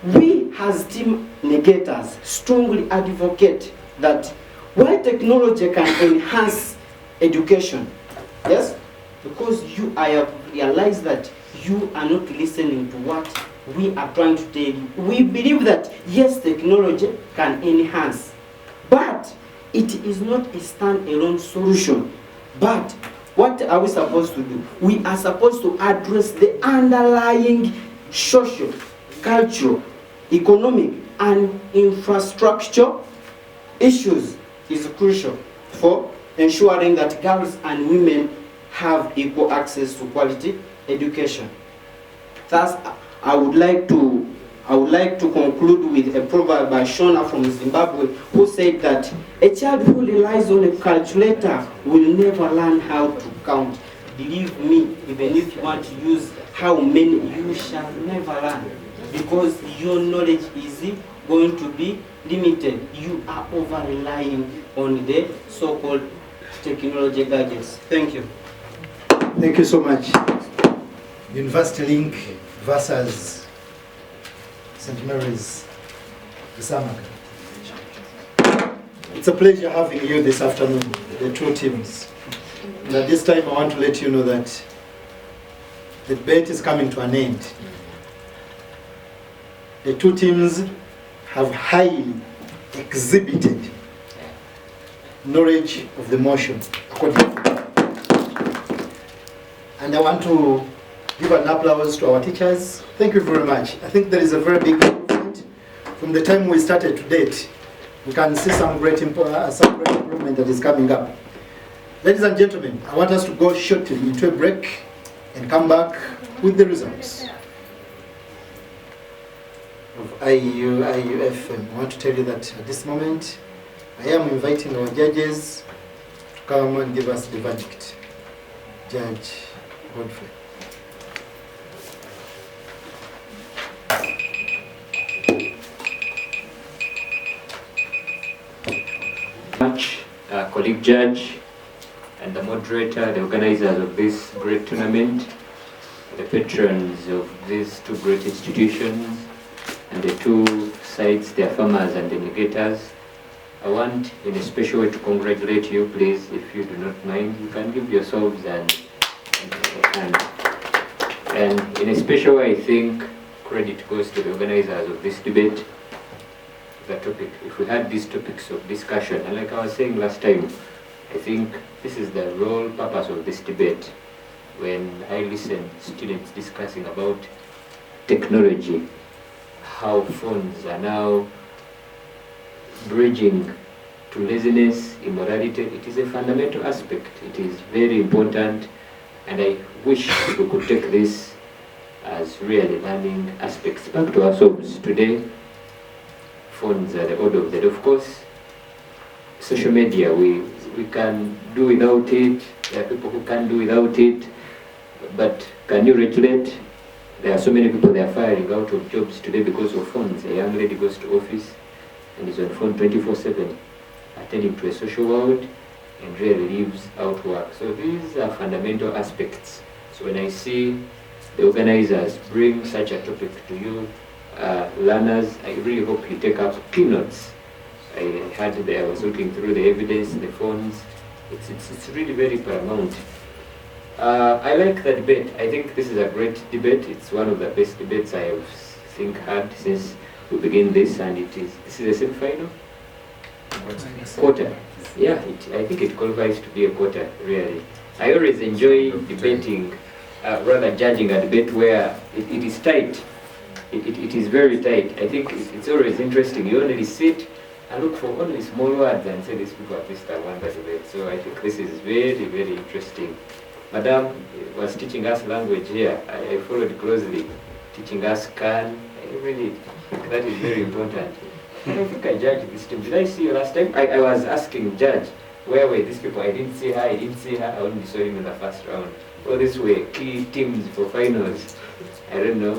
we as team negators strongly advocate that while technology can enhance education, yes, because I have realized that you are not listening to what we are trying to tell you. We believe that yes, technology can enhance, but it is not a standalone solution. But what are we supposed to do? We are supposed to address the underlying social, cultural, economic, and infrastructure issues is crucial for ensuring that girls and women have equal access to quality education. Thus, I would like to conclude with a proverb by Shona from Zimbabwe, who said that a child who relies on a calculator will never learn how to count. Believe me, even if you want to use how many, you shall never learn, because your knowledge is going to be limited. You are over relying on the so-called technology gadgets. Thank you. Thank you so much. University Link versus St. Mary's Busamaga. It's a pleasure having you this afternoon, the two teams. And at this time, I want to let you know that the debate is coming to an end. The two teams have highly exhibited knowledge of the motion, according to them. And I want to give an applause to our teachers. Thank you very much. I think there is a very big improvement. From the time we started to date, we can see some great improvement that is coming up. Ladies and gentlemen, I want us to go shortly into a break and come back with the results of IUFM. I want to tell you that at this moment, I am inviting our judges to come and give us the verdict. Judge Godfrey. Much, colleague judge and the moderator, the organizers of this great tournament, the patrons of these two great institutions, and the two sides, their farmers and delegators. I want in a special way to congratulate you, please, if you do not mind, you can give yourselves and in a special way, I think credit goes to the organizers of this debate. The topic, if we had these topics of discussion, and like I was saying last time, I think this is the role purpose of this debate. When I listen to students discussing about technology, how phones are now bridging to laziness, immorality, it is a fundamental aspect. It is very important, and I wish we could take this as really learning aspects back to ourselves. Today, phones are the order of the day. Of course, social media, we can do without it. There are people who can do without it, but can you regulate? There are so many people that are firing out of jobs today because of phones. A young lady goes to office and is on phone 24/7, attending to a social world, and really leaves out work. So these are fundamental aspects. So when I see the organizers bring such a topic to you, learners, I really hope you take up keynotes. I was looking through the evidence, the phones. It's really very paramount. I like the debate. I think this is a great debate. It's one of the best debates I have had since we began this, and this is the semi-final? Quarter. Yeah, I think it qualifies to be a quarter, really. I always enjoy debating, rather judging a debate where it is tight. It is very tight. I think it's always interesting. You only sit and look for only small words and say these people at least have won the debate. So I think this is very, very interesting. Madam was teaching us language here. I followed closely, teaching us can. I really think that is very important. I don't think I judged this team. Did I see you last time? I was asking Judge, where were these people? I didn't see her, I only saw him in the first round. All these were key teams for finals. I don't know.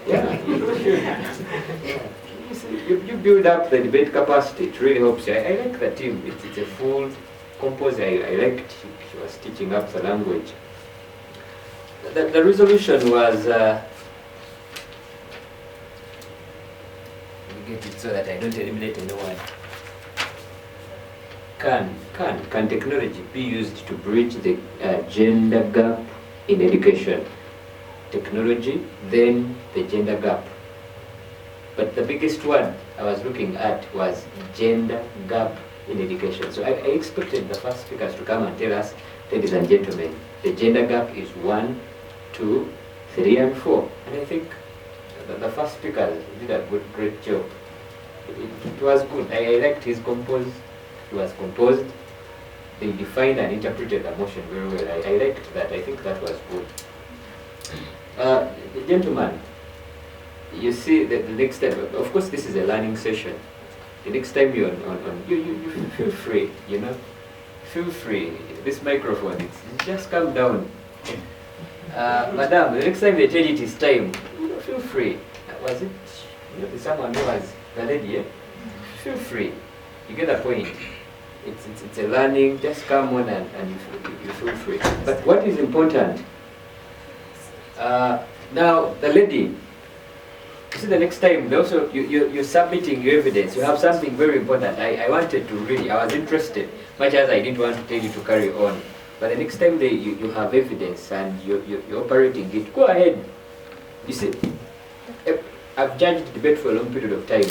Yeah. You build up the debate capacity, it really helps you. I like the team. It's a full composer. I liked she was teaching up the language. The resolution was let me get it so that I don't eliminate anyone. Can technology be used to bridge the gender gap in education? Technology, then the gender gap. But the biggest one I was looking at was gender gap in education. So I expected the first speakers to come and tell us, ladies and gentlemen, the gender gap is 1, 2, 3, and 4. And I think the first speaker did a great job. It was good. I liked his compose. He was composed. They defined and interpreted the motion very well. I liked that. I think that was good. Gentlemen, you see the next time, of course this is a learning session. The next time you're on you feel free, you know. Feel free. This microphone, it's just calm down. Madam, the next time they tell you it is time, feel free. Was it someone who was the lady, yeah? Feel free. You get the point. it's a learning. Just come on and you feel free. But what is important, now the lady, you see the next time, also you're submitting your evidence. You have something very important. I wanted to really, I was interested, much as I didn't want to tell you to carry on. But the next time you have evidence and you're operating it, go ahead. You see, I've judged debate for a long period of time.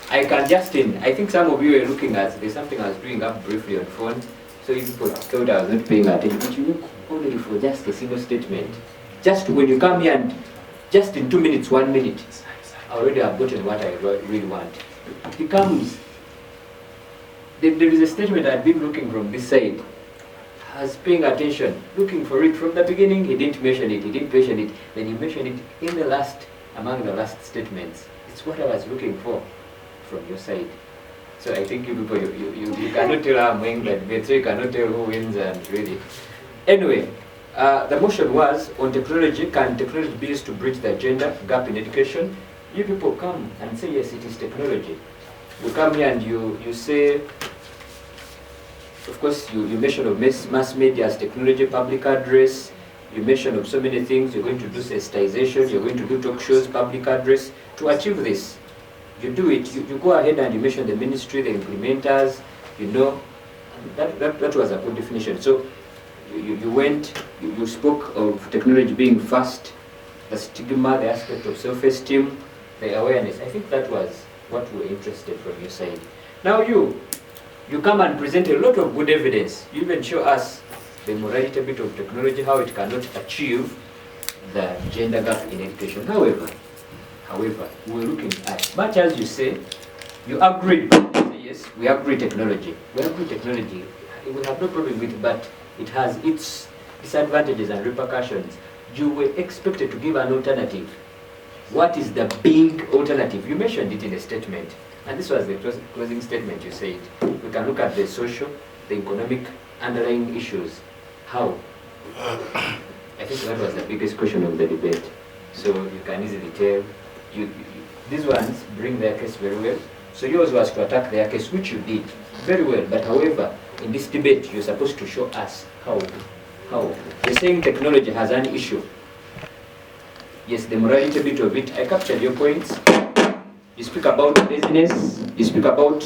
I can just I think some of you are looking at, there's something I was doing up briefly on phone, so you people thought I was not paying attention, but you look only for just a single statement. Just when you come here and just in 2 minutes, 1 minute, I already have gotten what I really want. It becomes, there is a statement I've been looking from this side. I was paying attention, looking for it from the beginning. He didn't mention it, then he mentioned it in the last, among the last statements. It's what I was looking for from your side. So I think you people, you cannot tell how I'm winning that debate, so you cannot tell who wins and really. Anyway, the motion was on technology. Can technology be used to bridge the gender gap in education? You people come and say, yes, it is technology. You come here and you say, of course, you mention of mass media as technology, public address. You mention of so many things. You're going to do sensitization. You're going to do talk shows, public address. To achieve this, you do it. You go ahead and you mention the ministry, the implementers. You know, that was a good definition. So you went. You spoke of technology being fast, the stigma, the aspect of self-esteem, the awareness. I think that was what we were interested from your side. Now you come and present a lot of good evidence. You even show us the morality bit of technology, how it cannot achieve the gender gap in education. However, we're looking at, much as you say, you agree, yes, we agree technology. We agree technology. We have no problem with it, but it has its disadvantages and repercussions. You were expected to give an alternative. What is the big alternative? You mentioned it in a statement. And this was the closing statement you said. We can look at the social, the economic underlying issues. How? I think that was the biggest question of the debate. So you can easily tell. These ones bring their case very well. So yours was to attack their case, which you did very well. But however, in this debate, you're supposed to show us how. You're saying technology has an issue. Yes, the morality bit of it. I captured your points. You speak about business. You speak about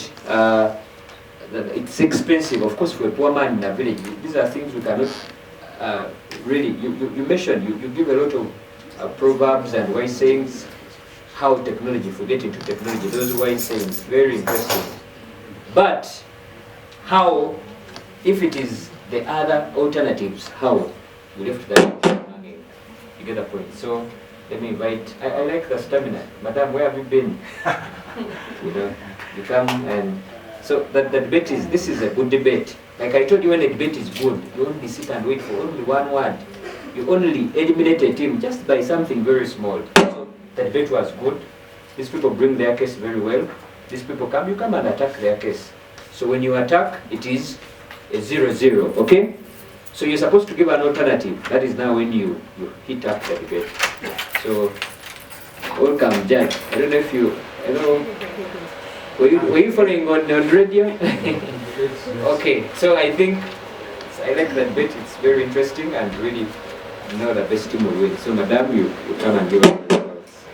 it's expensive, of course, for a poor man in a village. These are things we cannot really. You mentioned you give a lot of proverbs and wise sayings. How technology, if we get into technology, those wise sayings, very interesting. But how, if it is the other alternatives, how? You left that hanging. You get the point. So let me invite, I like the stamina. Madam, where have you been? You know, you come and, so the debate is, this is a good debate. Like I told you, when a debate is good, you only sit and wait for only one word. You only eliminate a team just by something very small. So the debate was good. These people bring their case very well. These people come, you come and attack their case. So when you attack, it is a 0-0, okay? So you're supposed to give an alternative. That is now when you hit up the debate. So, welcome, Jack. I don't know if you, were you following on radio? Okay, so I think, I like that debate. It's very interesting and really, the best team will win. So, Madam, you come and give us the results.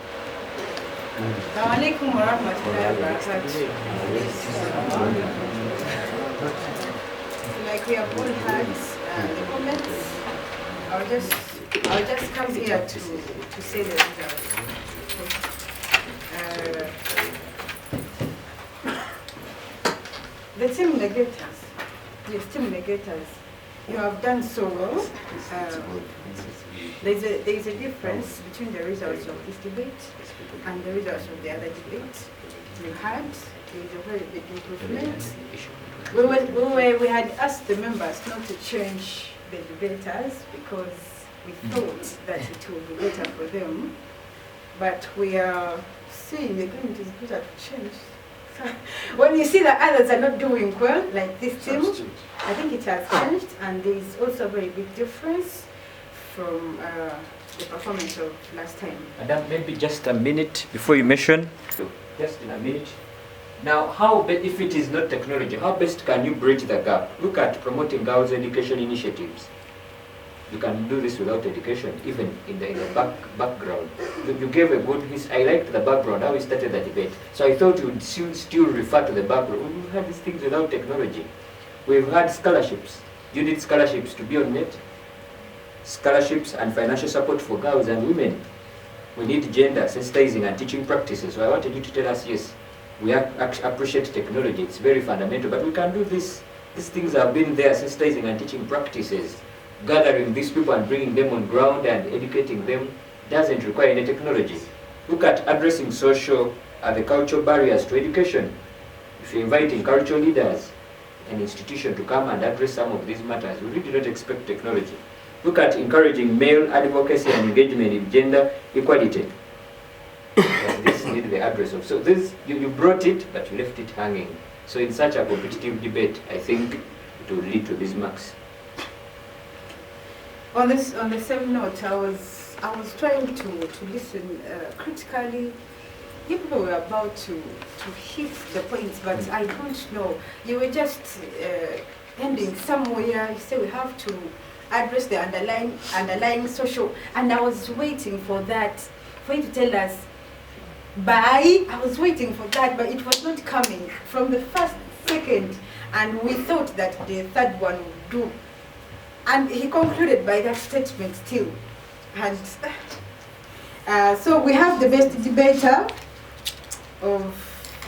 Like we have all heard the comments, I'll just come here to say the results. The team negators, yes, team negators, you have done so well. There is a difference between the results of this debate and the results of the other debate we had. There is a very big improvement. We had asked the members not to change the debaters because we thought that it would be better for them. But we are seeing again it is better to change. So when you see that others are not doing well, like this team, I think it has changed, and there is also a very big difference from the performance of last time. Madam, maybe just a minute before you mention, just in a minute, Now, if it is not technology, how best can you bridge the gap? Look at promoting girls' education initiatives. You can do this without education, even in the background. You gave a good I liked the background, how we started the debate. So I thought you would still refer to the background. We've had these things without technology. We've had scholarships. You need scholarships to be on net. Scholarships and financial support for girls and women. We need gender sensitizing and teaching practices. So I wanted you to tell us, yes, we appreciate technology. It's very fundamental, but we can do this. These things have been there, sensitizing and teaching practices. Gathering these people and bringing them on ground and educating them doesn't require any technology. Look at addressing social and the cultural barriers to education. If you're inviting cultural leaders, an institution to come and address some of these matters, we really don't expect technology. Look at encouraging male advocacy and engagement in gender equality. This needs the address of. So this, you brought it, but you left it hanging. So in such a competitive debate, I think it will lead to these marks. On the same note, I was trying to listen critically. You people were about to hit the points, but I don't know. You were just ending somewhere. You say we have to address the underlying social, and I was waiting for that, for you to tell us. I was waiting for that, but it was not coming from the first second, and we thought that the third one would do. And he concluded by that statement still. And so we have the best debater of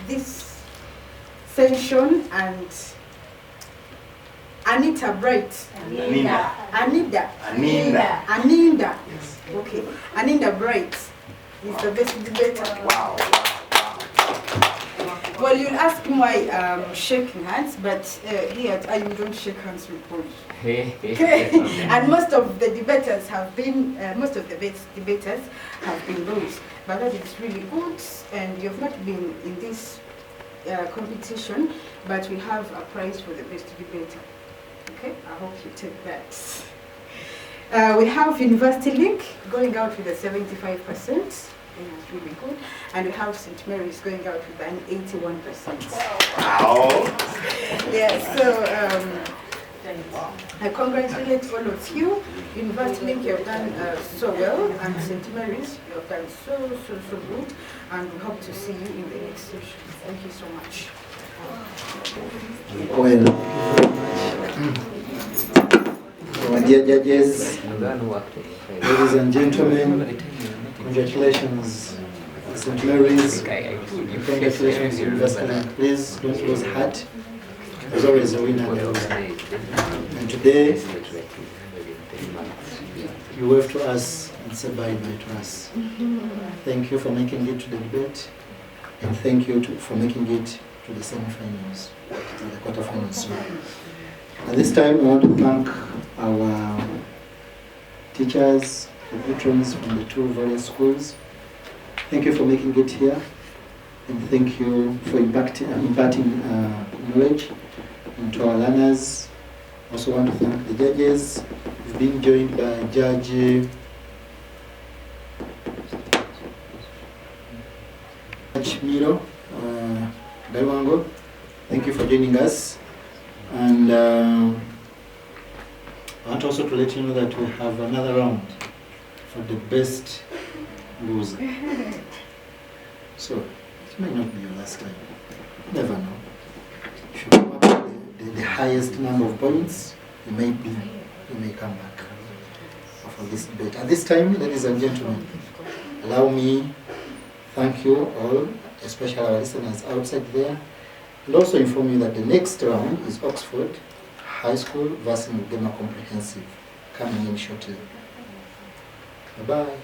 this session, and Anita Bright. Anida. Yes. Okay. Anita Bright is the best debater. Wow. Well, you'll ask why I'm shaking hands, but here at Iuiu don't shake hands with boys. Okay. And most of the debaters have been, debaters have been boys. But that is really good, and you've not been in this competition, but we have a prize for the best debater. Okay, I hope you take that. We have University Link going out with a 75%. It's really good. And we have St. Mary's going out with an 81%. Wow. Yeah, so I congratulate all of you. University Link, you have done so well, and St. Mary's, you have done so good. And we hope to see you in the next session. Thank you so much. Well, our dear judges, ladies and gentlemen, congratulations, St. Mary's. Congratulations, University. Please don't lose heart. There's always a winner. And today, you wave to us and say bye-bye to us. Thank you for making it to the debate, and thank you for making it to the semi-finals, to the quarterfinals. So, at this time, I want to thank our teachers, the patrons from the two various schools. Thank you for making it here, and thank you for imparting knowledge into our learners. I also want to thank the judges. We've been joined by Judge Miro Galwango. Thank you for joining us. And I want also to let you know that we have another round for the best loser. So, it may not be your last time. You never know. If you come up with the highest number of points, you may come back for this debate. At this time, ladies and gentlemen, allow me thank you all, especially our listeners outside there, and also inform you that the next round is Oxford High School versus Mugema Comprehensive, coming in shortly. Bye-bye.